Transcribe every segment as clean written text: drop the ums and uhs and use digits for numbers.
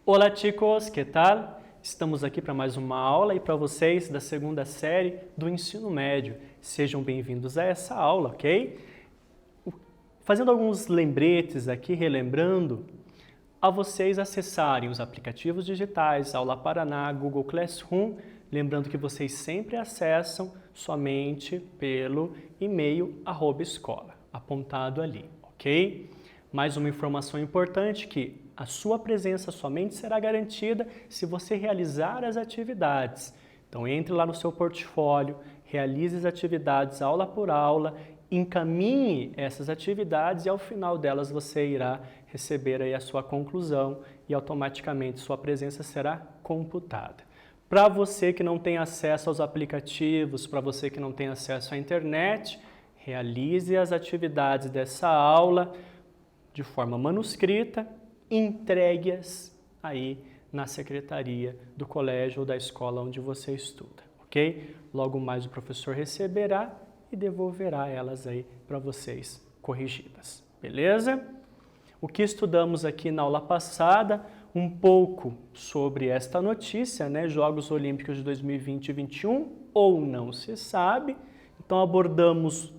Olá chicos, que tal? Estamos aqui para mais uma aula e para vocês da segunda série do ensino médio. Sejam bem-vindos a essa aula, ok? Fazendo alguns lembretes aqui, relembrando, a vocês acessarem os aplicativos digitais, Aula Paraná, Google Classroom, lembrando que vocês sempre acessam somente pelo e-mail @escola, apontado ali, ok? Mais uma informação importante que a sua presença somente será garantida se você realizar as atividades. Então entre lá no seu portfólio, realize as atividades aula por aula, encaminhe essas atividades e ao final delas você irá receber aí a sua conclusão e automaticamente sua presença será computada. Para você que não tem acesso aos aplicativos, para você que não tem acesso à internet, realize as atividades dessa aula de forma manuscrita, entregue-as aí na secretaria do colégio ou da escola onde você estuda, ok? Logo mais o professor receberá e devolverá elas aí para vocês corrigidas, beleza? O que estudamos aqui na aula passada, um pouco sobre esta notícia, né? Jogos Olímpicos de 2020 e 2021, ou não se sabe. Então abordamos,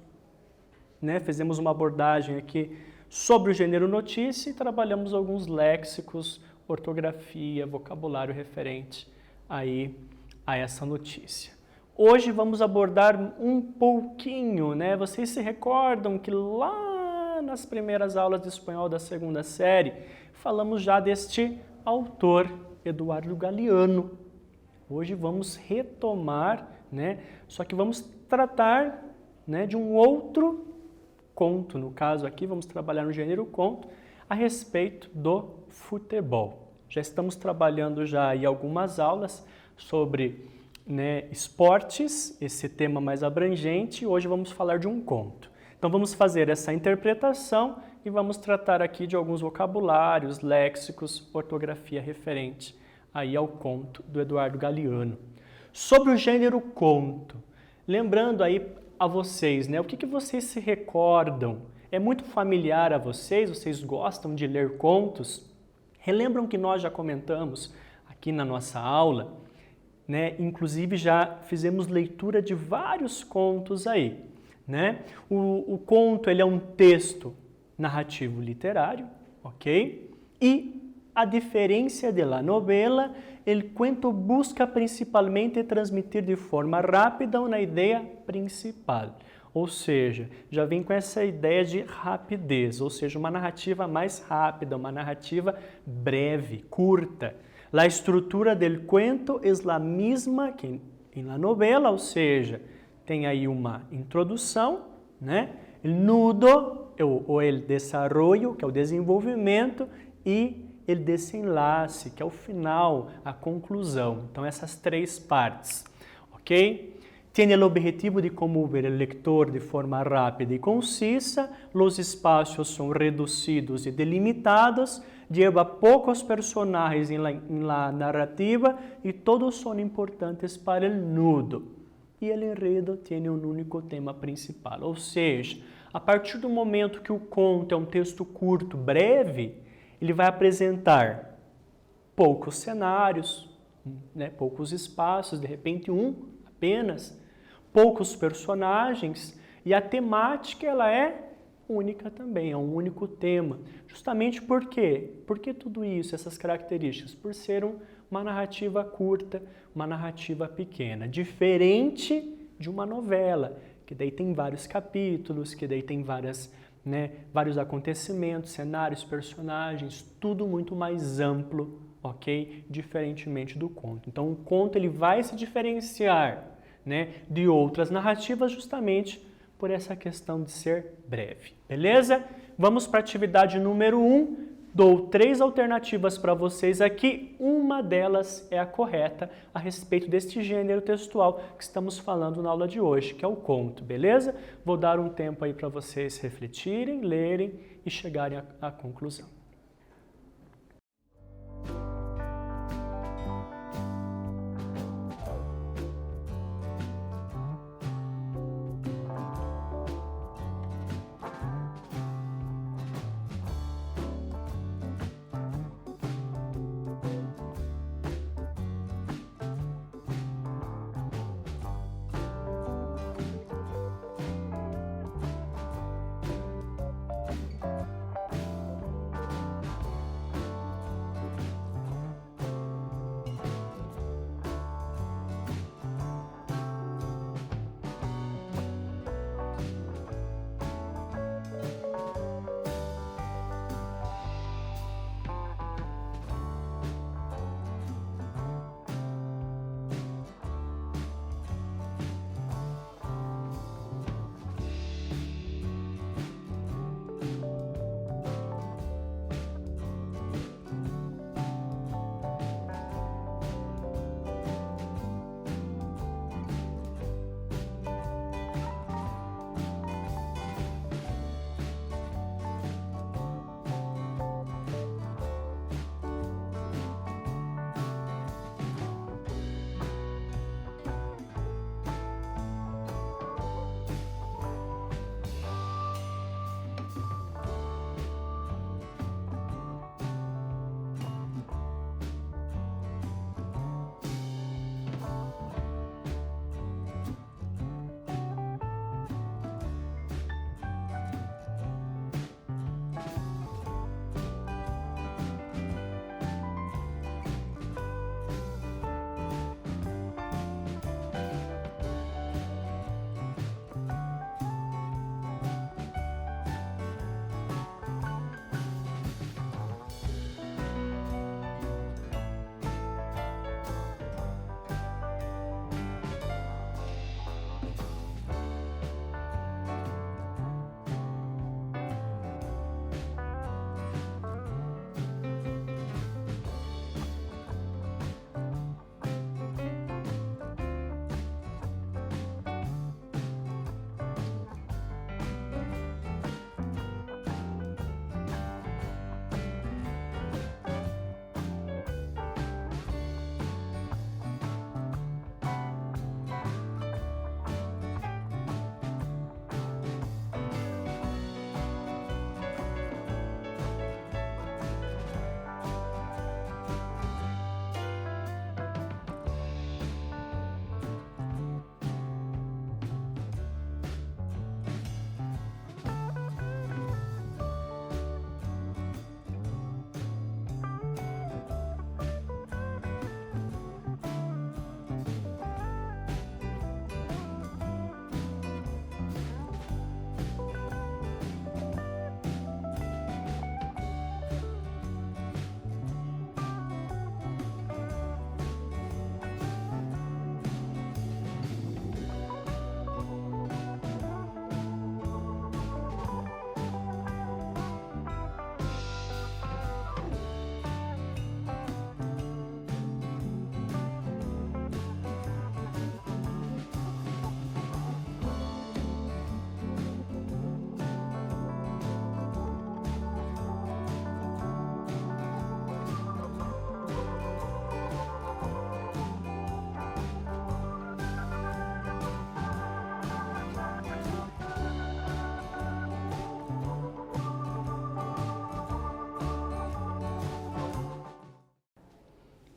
né? Fizemos uma abordagem aqui sobre o gênero notícia e trabalhamos alguns léxicos, ortografia, vocabulário referente aí a essa notícia. Hoje vamos abordar um pouquinho, né? Vocês se recordam que lá nas primeiras aulas de espanhol da segunda série falamos já deste autor, Eduardo Galeano. Hoje vamos retomar, né? Só que vamos tratar, né, de um outro conto. No caso aqui vamos trabalhar no gênero conto a respeito do futebol. Já estamos trabalhando já aí algumas aulas sobre, né, esportes, esse tema mais abrangente, e hoje vamos falar de um conto. Então vamos fazer essa interpretação e vamos tratar aqui de alguns vocabulários, léxicos, ortografia referente aí ao conto do Eduardo Galeano. Sobre o gênero conto, lembrando aí a vocês, né, o que vocês se recordam? É muito familiar a vocês? Vocês gostam de ler contos? Relembram que nós já comentamos aqui na nossa aula, né? Inclusive já fizemos leitura de vários contos aí, né? O conto ele é um texto narrativo literário, ok? E a diferença de la novela, el cuento busca principalmente transmitir de forma rápida uma ideia principal. Ou seja, já vem com essa ideia de rapidez, ou seja, uma narrativa mais rápida, uma narrativa breve, curta. La estrutura del cuento es la misma que en la novela, ou seja, tem aí uma introdução, né? El nudo, ou el desarrollo, que é o desenvolvimento, e el desenlace, que é o final, a conclusão. Então, essas três partes, ok? Tiene el objetivo de conmover el lector de forma rápida y concisa, los espacios son reducidos y delimitados, lleva pocos personajes en la narrativa y todos son importantes para el nudo. E el enredo tiene um único tema principal. Ou seja, a partir do momento que o conto é um texto curto, breve, ele vai apresentar poucos cenários, né, poucos espaços, de repente um apenas, poucos personagens, e a temática ela é única também, é um único tema. Justamente por quê? Por que tudo isso, essas características? Por ser uma narrativa curta, uma narrativa pequena, diferente de uma novela, que daí tem vários capítulos, que daí tem vários acontecimentos, cenários, personagens, tudo muito mais amplo, ok? Diferentemente do conto. Então o conto ele vai se diferenciar, né, de outras narrativas justamente por essa questão de ser breve, beleza? Vamos para a atividade número 1. Dou 3 alternativas para vocês aqui, uma delas é a correta a respeito deste gênero textual que estamos falando na aula de hoje, que é o conto, beleza? Vou dar um tempo aí para vocês refletirem, lerem e chegarem à conclusão.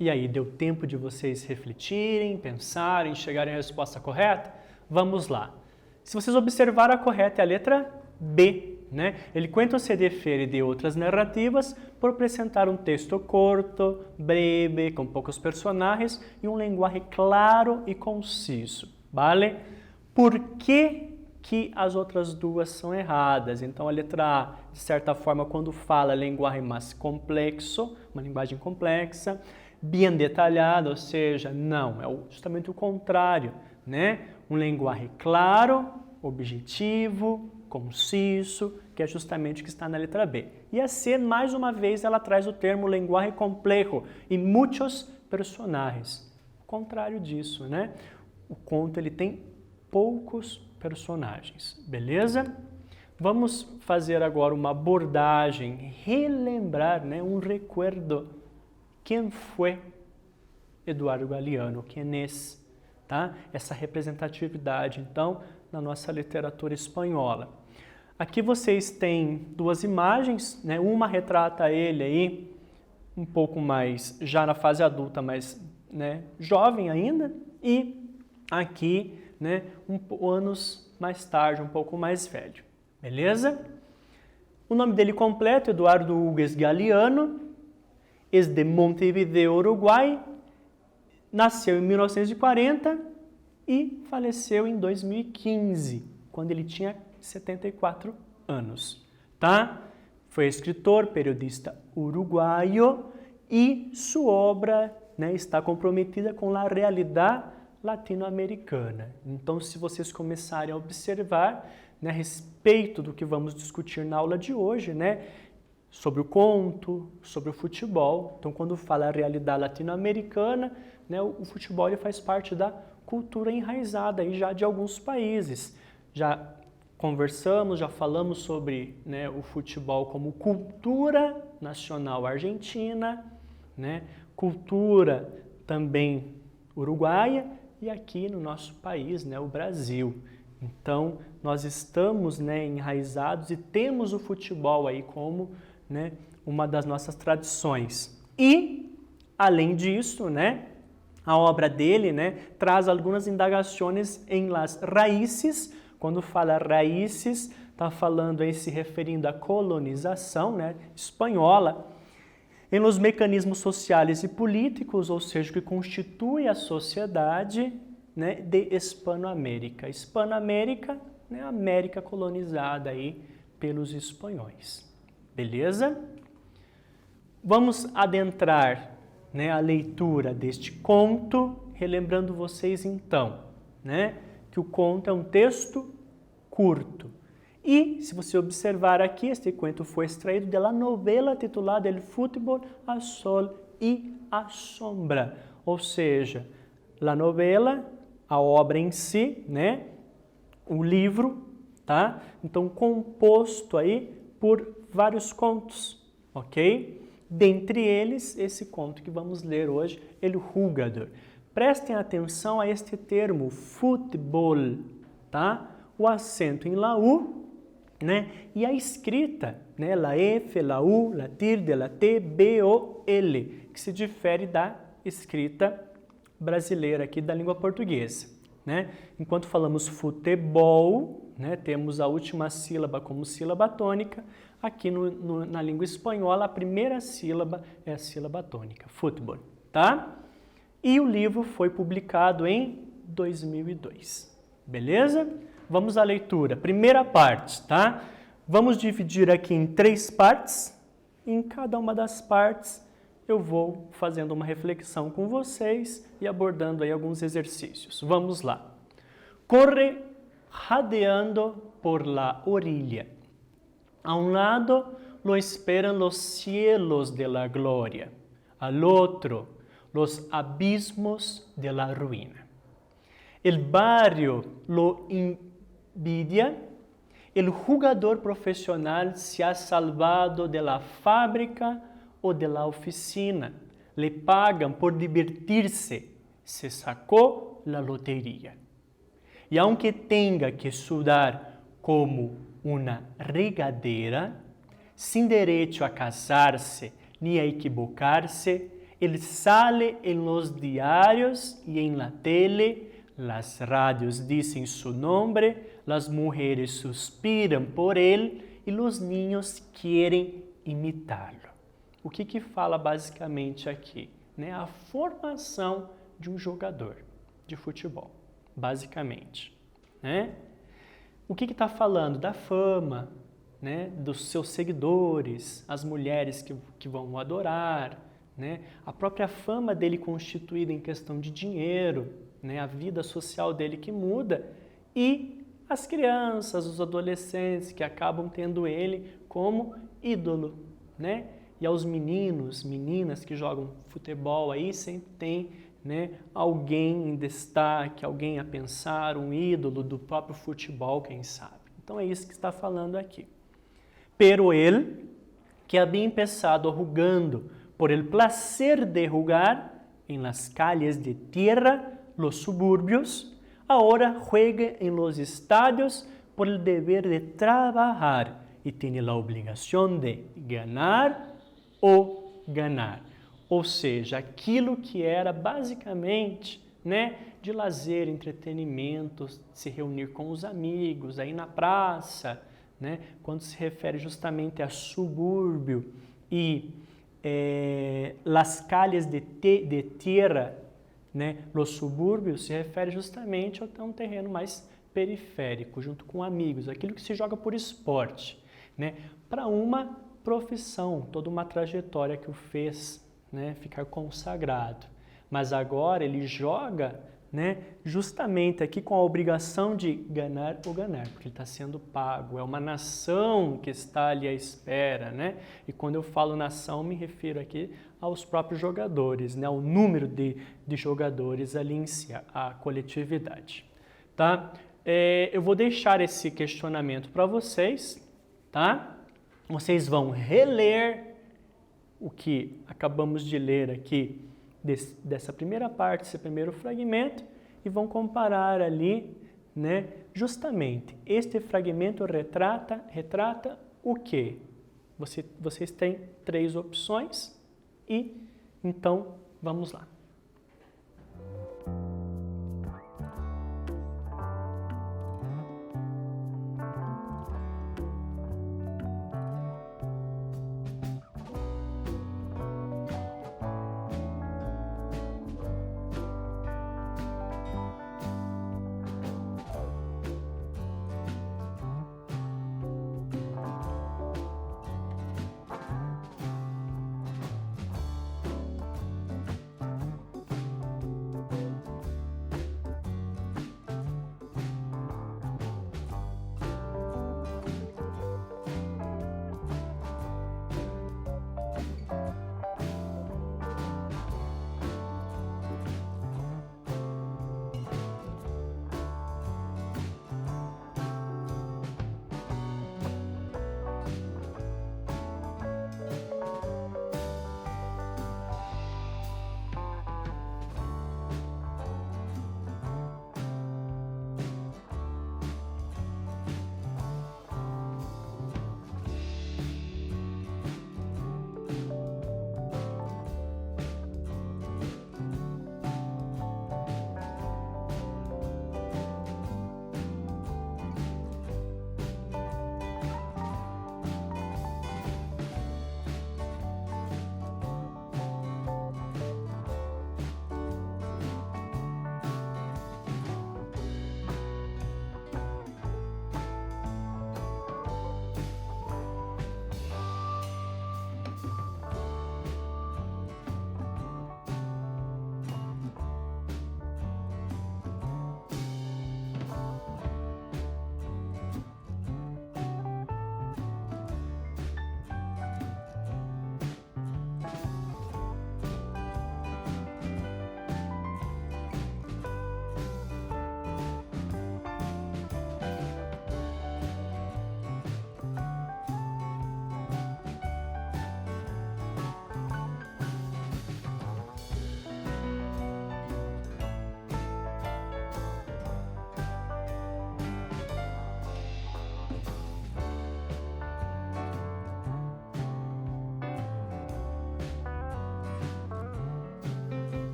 E aí, deu tempo de vocês refletirem, pensarem, chegarem à resposta correta? Vamos lá. Se vocês observarem, a correta é a letra B, né? Il cuento se differe de outras narrativas por apresentar um texto curto, breve, com poucos personagens e um linguagem claro e conciso, vale? Por que as outras duas são erradas? Então, a letra A, de certa forma, quando fala linguagem mais complexo, uma linguagem complexa, bem detalhada, ou seja, não, é justamente o contrário, né? Um linguagem claro, objetivo, conciso, que é justamente o que está na letra B. E a C, mais uma vez, ela traz o termo linguagem complejo e muitos personagens. O contrário disso, né? O conto ele tem poucos personagens, beleza? Vamos fazer agora uma abordagem, relembrar, né, um recuerdo. Quem foi Eduardo Galeano? Quem é? Tá? Essa representatividade, então, na nossa literatura espanhola. Aqui vocês têm duas imagens, né? Uma retrata ele aí um pouco mais, já na fase adulta, mas né, jovem ainda, e aqui, né, anos mais tarde, um pouco mais velho. Beleza? O nome dele completo, Eduardo Hugues Galeano, é de Montevideo, Uruguai, nasceu em 1940 e faleceu em 2015, quando ele tinha 74 anos, tá? Foi escritor, periodista uruguaio e sua obra, né, está comprometida com a realidade latino-americana. Então, se vocês começarem a observar, né, a respeito do que vamos discutir na aula de hoje, né, sobre o conto, sobre o futebol. Então, quando fala a realidade latino-americana, né, o futebol ele faz parte da cultura enraizada aí já de alguns países. Já conversamos, já falamos sobre, né, o futebol como cultura nacional argentina, né, cultura também uruguaia e aqui no nosso país, né, o Brasil. Então, nós estamos, né, enraizados e temos o futebol aí como, né, uma das nossas tradições. E, além disso, né, a obra dele, né, traz algumas indagações em las raízes. Quando fala raízes, está falando aí, se referindo à colonização, né, espanhola, em los mecanismos sociais e políticos, ou seja, que constitui a sociedade, né, de Hispanoamérica. Hispanoamérica, né, América colonizada aí pelos espanhóis. Beleza? Vamos adentrar, né, a leitura deste conto, relembrando vocês então, né, que o conto é um texto curto. E, se você observar aqui, este conto foi extraído da novela titulada El Fútbol, a Sol e a Sombra. Ou seja, a novela, a obra em si, né, o livro, tá? Então, composto aí por vários contos, ok? Dentre eles, esse conto que vamos ler hoje, El Jugador. Prestem atenção a este termo, futebol, tá? O acento em la U, né? E a escrita, né? La F, la U, la tilde, la T, B, O, L, que se difere da escrita brasileira aqui da língua portuguesa, né? Enquanto falamos futebol, né? Temos a última sílaba como sílaba tônica. Aqui na língua espanhola, a primeira sílaba é a sílaba tônica, futebol, tá? E o livro foi publicado em 2002, beleza? Vamos à leitura. Primeira parte, tá? Vamos dividir aqui em 3 partes. Em cada uma das partes, eu vou fazendo uma reflexão com vocês e abordando aí alguns exercícios. Vamos lá. Corre jadeando por la orilla. A un lado lo esperan los cielos de la gloria, al otro los abismos de la ruina. El barrio lo envidia, el jugador profesional se ha salvado de la fábrica o de la oficina. Le pagan por divertirse, se sacó la lotería. Y aunque tenga que sudar como una regadera, sin derecho a casarse ni a equivocarse, Ele sale em los diarios e em la tele, las radios dicen su nombre, las mujeres suspiran por él e los niños quieren imitarlo. O que fala basicamente aqui? Né? A formação de um jogador de futebol, basicamente. Né? O que está falando? Da fama, né? Dos seus seguidores, as mulheres que vão o adorar, né? A própria fama dele constituída em questão de dinheiro, né? A vida social dele que muda e as crianças, os adolescentes que acabam tendo ele como ídolo, né? E aos meninos, meninas que jogam futebol aí sempre tem, né, alguém em destaque, alguém a pensar, um ídolo do próprio futebol, quem sabe. Então é isso que está falando aqui. Pero él, que había empezado jugando por el placer de jugar en las calles de tierra, los suburbios, ahora juega en los estadios por el deber de trabajar y tiene la obligación de ganar ou ganar. Ou seja, aquilo que era basicamente, né, de lazer, entretenimento, se reunir com os amigos, aí na praça, né, quando se refere justamente a subúrbio e las calles de tierra, né, los subúrbios, se refere justamente a um terreno mais periférico, junto com amigos, aquilo que se joga por esporte, né, para uma profissão, toda uma trajetória que o fez, né, ficar consagrado. Mas agora ele joga, né, justamente aqui com a obrigação de ganhar ou ganhar, porque ele está sendo pago. É uma nação que está ali à espera, né? E quando eu falo nação, me refiro aqui aos próprios jogadores, né, ao número de jogadores ali em si, a coletividade. Tá? Eu vou deixar esse questionamento para vocês, tá? Vocês vão reler o que acabamos de ler aqui dessa primeira parte, esse primeiro fragmento, e vão comparar ali, né, justamente, este fragmento retrata o quê? Vocês têm 3 opções e, então, vamos lá.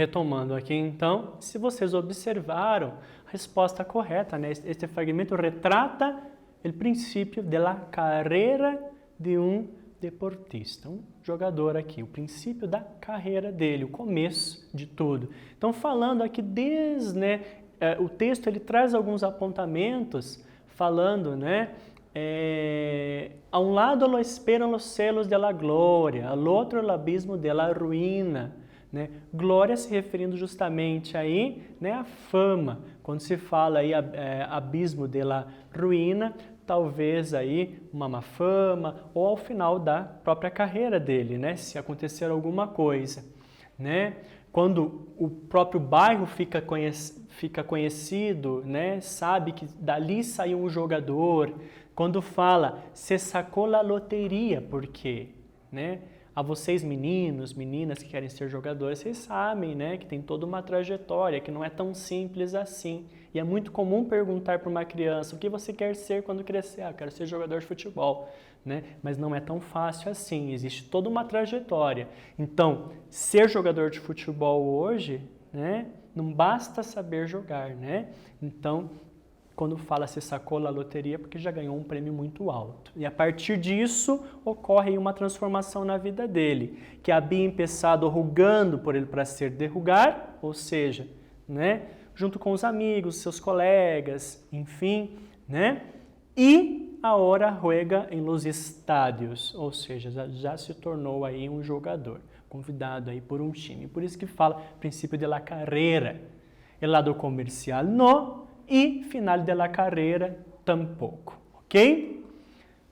Retomando aqui então, se vocês observaram, a resposta correta, né? Este fragmento retrata o princípio da carreira de um deportista, um jogador aqui, o princípio da carreira dele, o começo de tudo. Então, falando aqui o texto ele traz alguns apontamentos, falando, né? A um lado lo esperam os celos de la glória, al outro o abismo de la ruína. Né? Glória se referindo justamente aí, né, à fama. Quando se fala aí abismo de la ruína, talvez aí uma má fama ou ao final da própria carreira dele, né, se acontecer alguma coisa, né? Quando o próprio bairro fica conhecido, né, sabe que dali saiu um jogador. Quando fala se sacou la loteria, por quê? Né? A vocês meninos, meninas que querem ser jogadores, vocês sabem, né, que tem toda uma trajetória, que não é tão simples assim. E é muito comum perguntar para uma criança, o que você quer ser quando crescer? Eu quero ser jogador de futebol, né? Mas não é tão fácil assim, existe toda uma trajetória. Então, ser jogador de futebol hoje, né, não basta saber jogar, né? Então, quando fala se sacou a loteria, porque já ganhou um prêmio muito alto. E a partir disso, ocorre uma transformação na vida dele, que havia começado rugando por ele para ser de rugar, ou seja, né, junto com os amigos, seus colegas, enfim, né, e agora juega em los estádios, ou seja, já se tornou aí um jogador, convidado aí por um time. Por isso que fala princípio de la carreira, el lado comercial no, e final de la carreira tampouco, ok?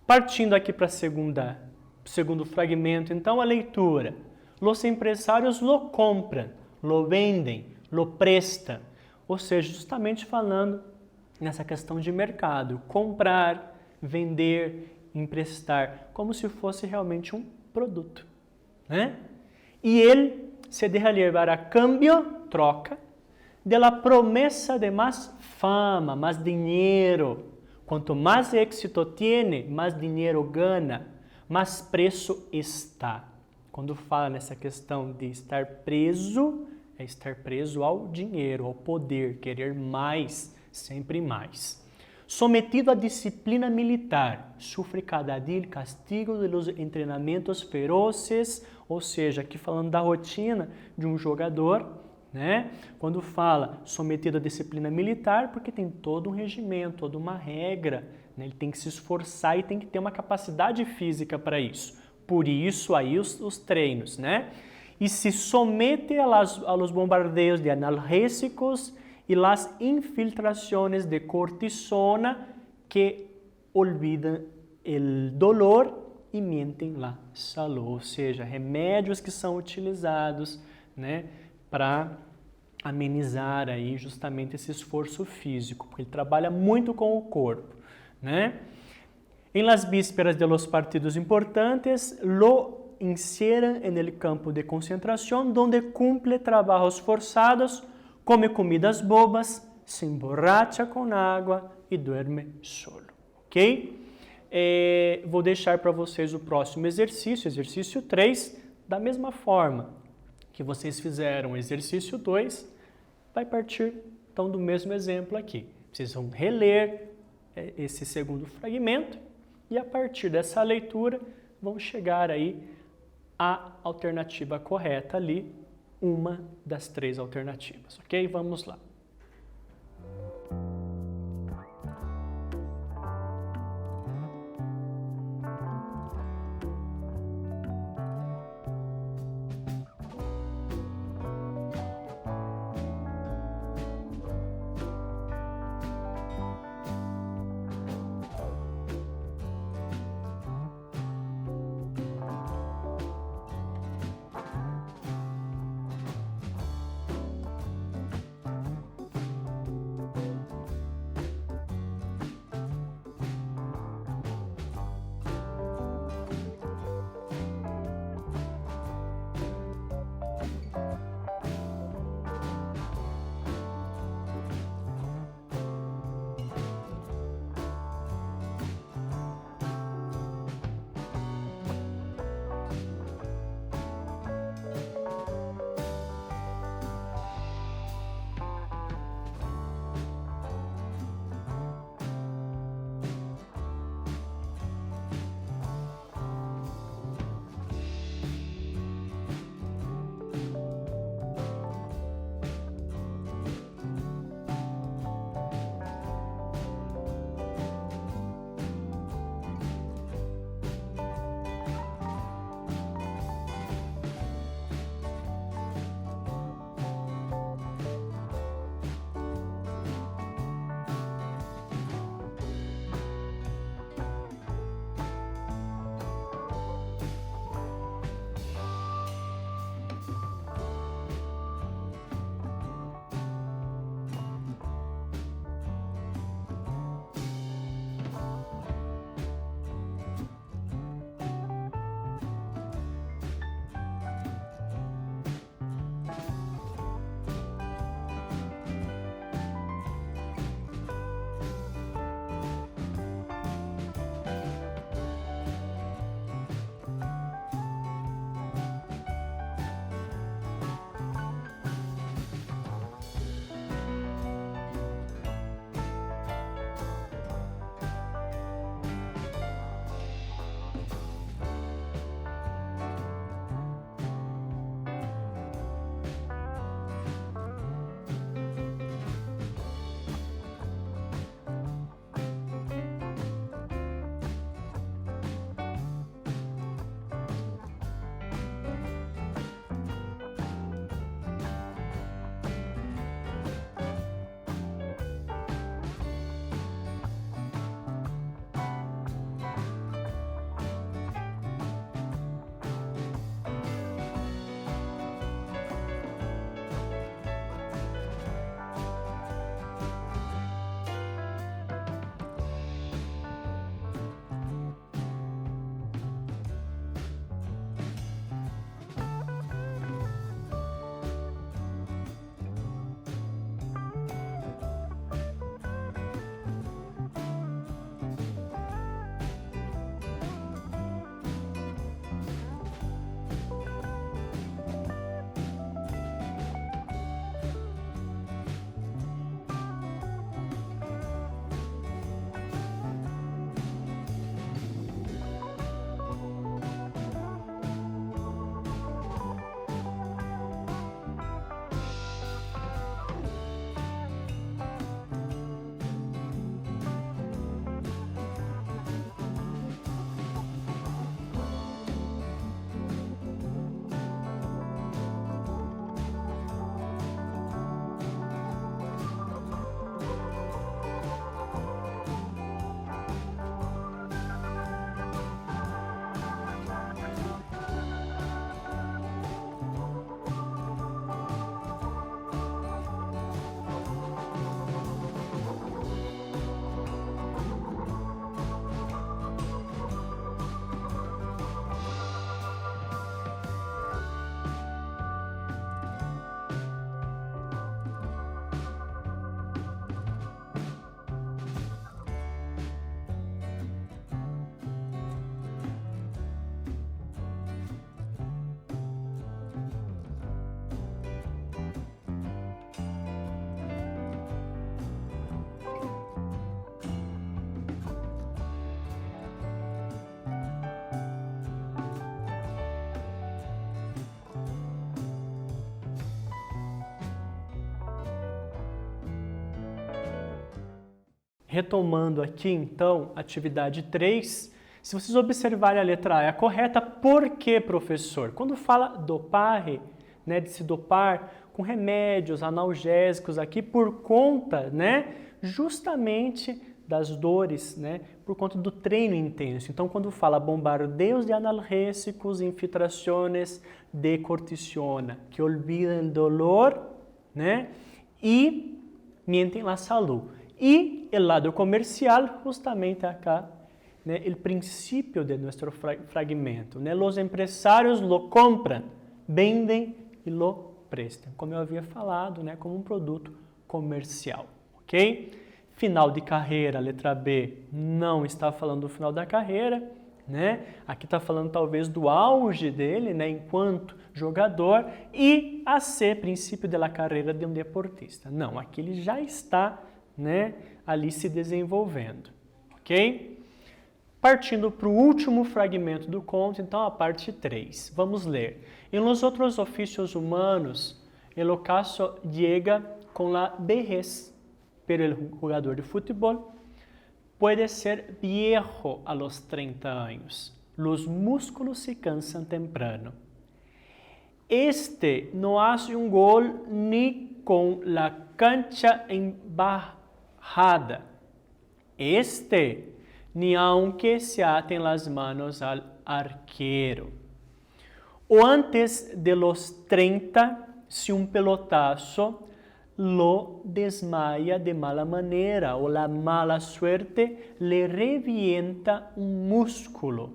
Partindo aqui para segundo fragmento, então a leitura. Los empresários lo compram, lo vendem, lo prestam, ou seja, justamente falando nessa questão de mercado, comprar, vender, emprestar, como se fosse realmente um produto, né? E ele se deja levar a cambio, troca, de la promessa de mais fama, mais dinheiro. Quanto mais êxito tiene, mais dinheiro ganha, mais preço está. Quando fala nessa questão de estar preso, é estar preso ao dinheiro, ao poder, querer mais, sempre mais. Sometido à disciplina militar, sofre cada dia o castigo de los treinamentos ferozes, ou seja, aqui falando da rotina de um jogador, né? Quando fala sometido à disciplina militar, porque tem todo um regimento, toda uma regra, né? Ele tem que se esforçar e tem que ter uma capacidade física para isso. Por isso aí os treinos, né? E se somete a los bombardeios de analgésicos e las infiltrações de cortisona que olvidam o dolor e mentem la salud, ou seja, remédios que são utilizados, né, para amenizar aí justamente esse esforço físico, porque ele trabalha muito com o corpo, né? Em las vísperas de los partidos importantes, lo inseran en el campo de concentración, donde cumple trabajos forzados, come comidas bobas, se emborracha com água e duerme solo, ok? Vou deixar para vocês o próximo exercício 3, da mesma forma que vocês fizeram o exercício 2, vai partir então do mesmo exemplo aqui. Vocês vão reler esse segundo fragmento e a partir dessa leitura vão chegar aí à alternativa correta ali, uma das 3 alternativas, ok? Vamos lá. Retomando aqui, então, atividade 3, se vocês observarem a letra A é a correta, por que, professor? Quando fala dopare, né, de se dopar com remédios analgésicos aqui por conta, né, justamente das dores, né, por conta do treino intenso. Então, quando fala bombardeios de analgésicos, infiltrações de cortisona, que olvidam o dolor, né, e mentem a saúde. E o lado comercial, justamente acá, né, o princípio de nosso fragmento. Né? Os empresários lo compram, vendem e lo prestam, como eu havia falado, né, como um produto comercial. Ok? Final de carreira, letra B, não está falando do final da carreira, né? Aqui está falando talvez do auge dele, né, enquanto jogador, e a C, princípio da carreira de um deportista. Não, aqui ele já está, né, ali se desenvolvendo, ok? Partindo para o último fragmento do conto, então a parte 3. Vamos ler. Em los outros ofícios humanos, el ocaso llega con la vejez, pero el jugador de fútbol puede ser viejo a los 30 años. Los músculos se cansan temprano. Este no hace un gol ni con la cancha embarrada. Este ni aunque se aten las manos al arquero. O antes de los 30, si un pelotazo lo desmaya de mala manera o la mala suerte le revienta un músculo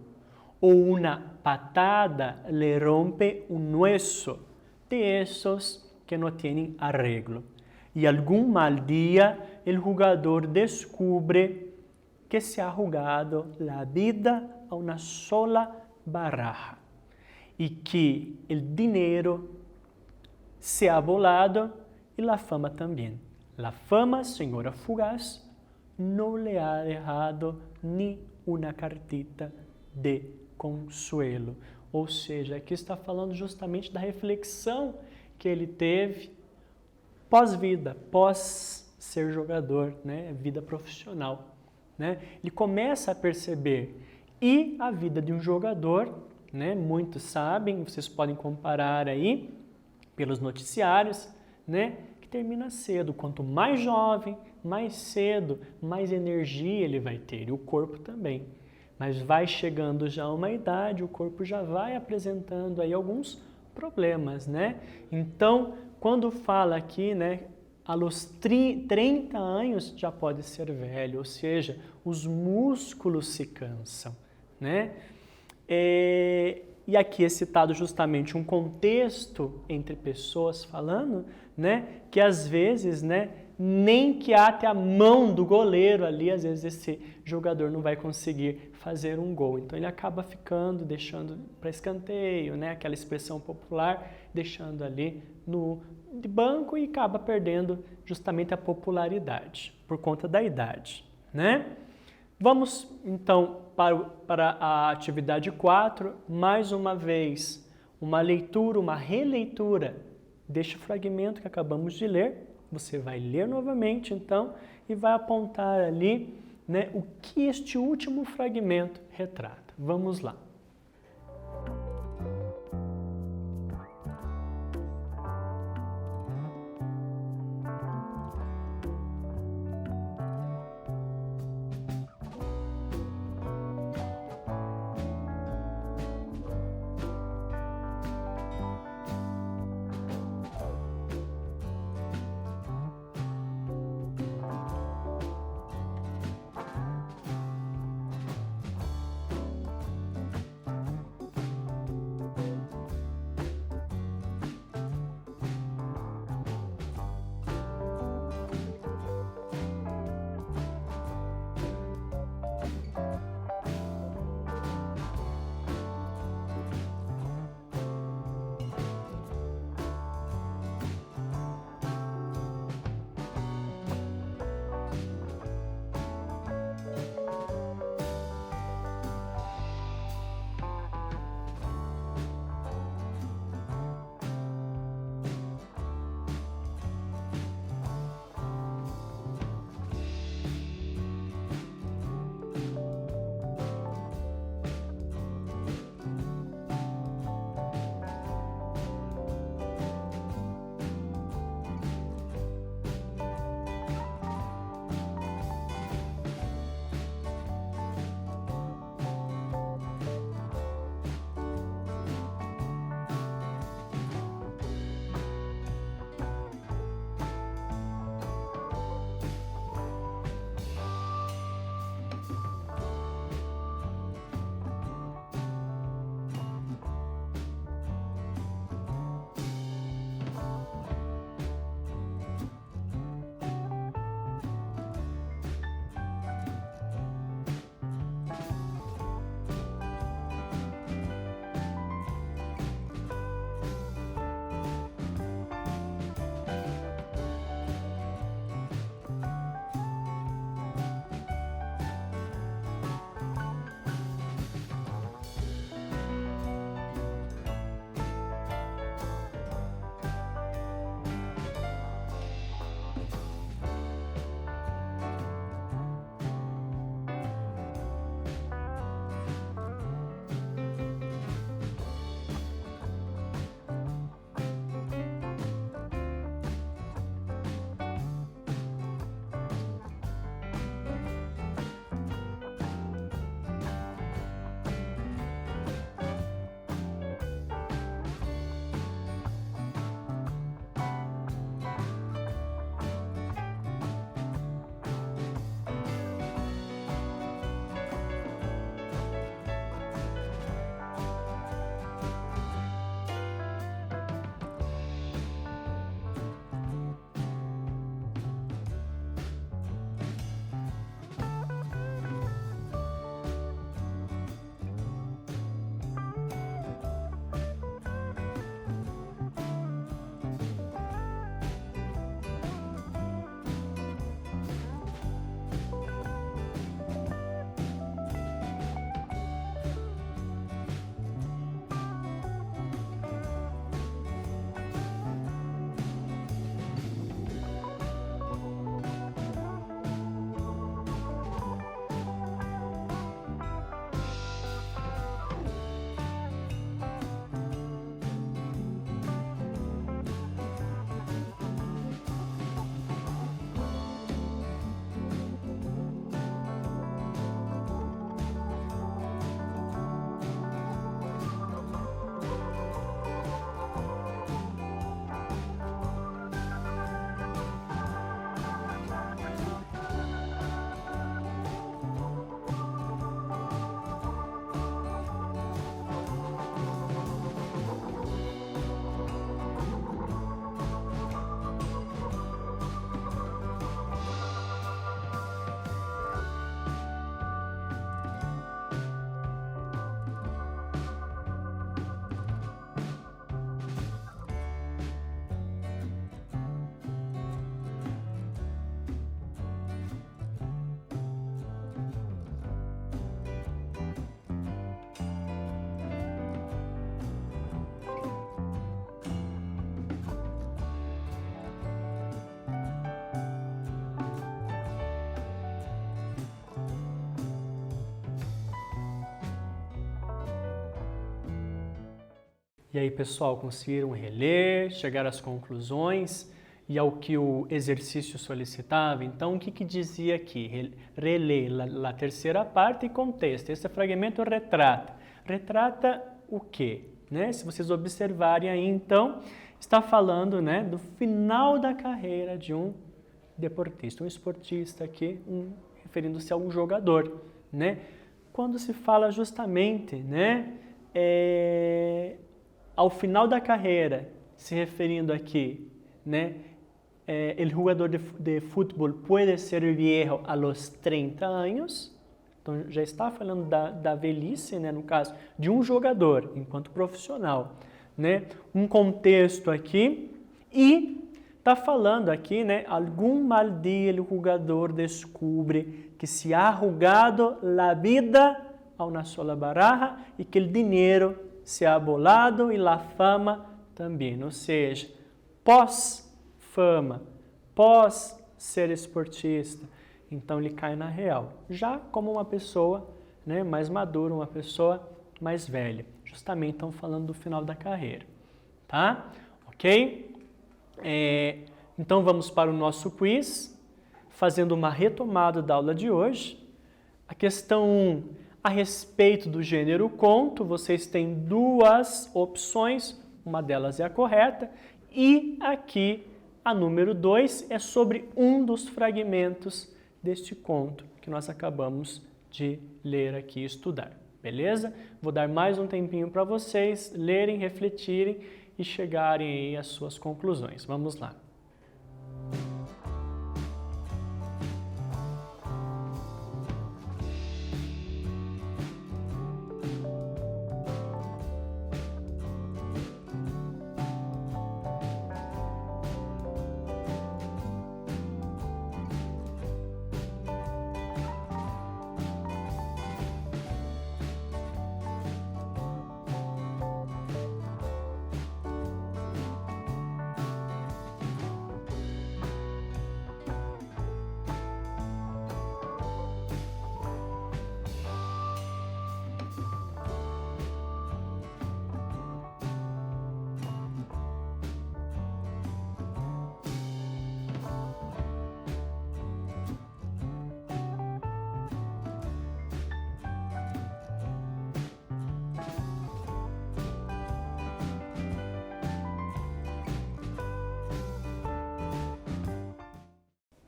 o una patada le rompe un hueso de esos que no tienen arreglo. Y algún mal día el jugador descubre que se ha jugado la vida a una sola baraja y que el dinero se ha volado y la fama también. La fama, señora fugaz, no le ha dejado ni una cartita de consuelo. Ou seja, aqui está falando justamente da reflexão que ele teve pós-vida, pós ser jogador, né? Vida profissional. Né? Ele começa a perceber. E a vida de um jogador, né? Muitos sabem, vocês podem comparar aí pelos noticiários, né, que termina cedo. Quanto mais jovem, mais cedo, mais energia ele vai ter, e o corpo também. Mas vai chegando já a uma idade, o corpo já vai apresentando aí alguns problemas, né? Então, quando fala aqui, né, a los 30 anos já pode ser velho, ou seja, os músculos se cansam, né? E aqui é citado justamente um contexto entre pessoas falando, né, que às vezes, né, nem que ate a mão do goleiro ali, às vezes esse jogador não vai conseguir fazer um gol. Então ele acaba ficando, deixando para escanteio, né, aquela expressão popular, deixando ali no de banco e acaba perdendo justamente a popularidade por conta da idade, né? Vamos, então, para a atividade 4, mais uma vez, uma leitura, uma releitura deste fragmento que acabamos de ler. Você vai ler novamente, então, e vai apontar ali, né, o que este último fragmento retrata. Vamos lá. E aí, pessoal, conseguiram reler, chegar às conclusões e ao que o exercício solicitava? Então, o que dizia aqui? Relê a terceira parte e contexto. Esse fragmento retrata. Retrata o quê? Né? Se vocês observarem aí, então, está falando, né, do final da carreira de um deportista, um esportista aqui, referindo-se a um jogador, né? Quando se fala justamente, né, ao final da carreira, se referindo aqui, né, el jugador de fútbol puede ser viejo a los 30 anos. Então, já está falando da velhice, né, no caso, de um jogador, enquanto profissional, né? Um contexto aqui e está falando aqui, né, algum mal dia o jogador descobre que se ha jugado la vida a una sola baraja e que o dinheiro se ha volado e la fama também. Ou seja, pós-fama, pós ser esportista, então ele cai na real, já como uma pessoa, né, mais madura, uma pessoa mais velha. Justamente estão falando do final da carreira, tá? Ok? Então vamos para o nosso quiz, fazendo uma retomada da aula de hoje. A questão 1, a respeito do gênero conto, vocês têm duas opções, uma delas é a correta, e aqui a número 2 é sobre um dos fragmentos deste conto que nós acabamos de ler aqui e estudar, beleza? Vou dar mais um tempinho para vocês lerem, refletirem e chegarem aí às suas conclusões. Vamos lá.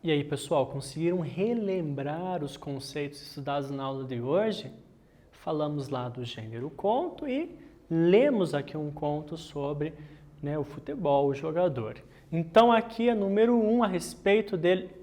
E aí, pessoal, conseguiram relembrar os conceitos estudados na aula de hoje? Falamos lá do gênero conto e lemos aqui um conto sobre, né, o futebol, o jogador. Então, aqui é número 1 a respeito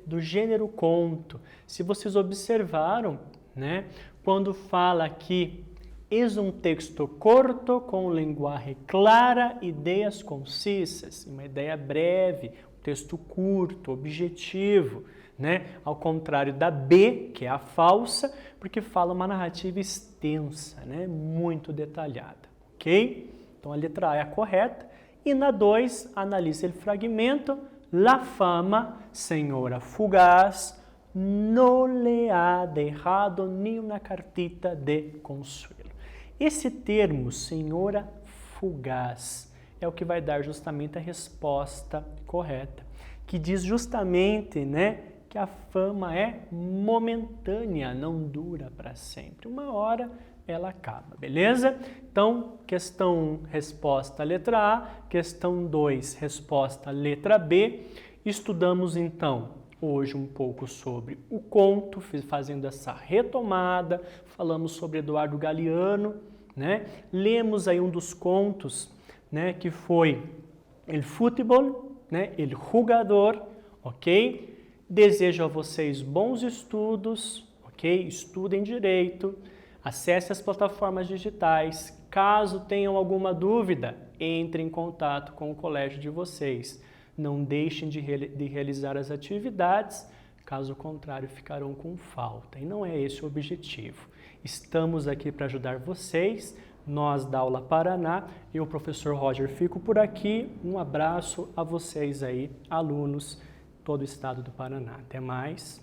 do gênero conto. Se vocês observaram, né, quando fala aqui, es um texto corto com linguagem clara, ideias concisas, uma ideia breve, texto curto, objetivo, né? Ao contrário da B, que é a falsa, porque fala uma narrativa extensa, né? Muito detalhada, ok? Então a letra A é a correta. E na 2, analise o fragmento. La fama, senhora fugaz, no le ha dejado ni una cartita de consuelo. Esse termo, senhora fugaz, é o que vai dar justamente a resposta correta, que diz justamente, né, que a fama é momentânea, não dura para sempre. Uma hora ela acaba, beleza? Então, questão 1, resposta letra A, questão 2, resposta letra B. Estudamos então hoje um pouco sobre o conto, fazendo essa retomada, falamos sobre Eduardo Galeano, né? Lemos aí um dos contos, né, que foi El Fútbol, né, El Jugador, ok? Desejo a vocês bons estudos, ok? Estudem direito, acesse as plataformas digitais. Caso tenham alguma dúvida, entre em contato com o colégio de vocês. Não deixem de realizar as atividades, caso contrário ficarão com falta. E não é esse o objetivo. Estamos aqui para ajudar vocês. Nós da Aula Paraná, eu, professor Roger, fico por aqui. Um abraço a vocês aí, alunos, todo o estado do Paraná. Até mais.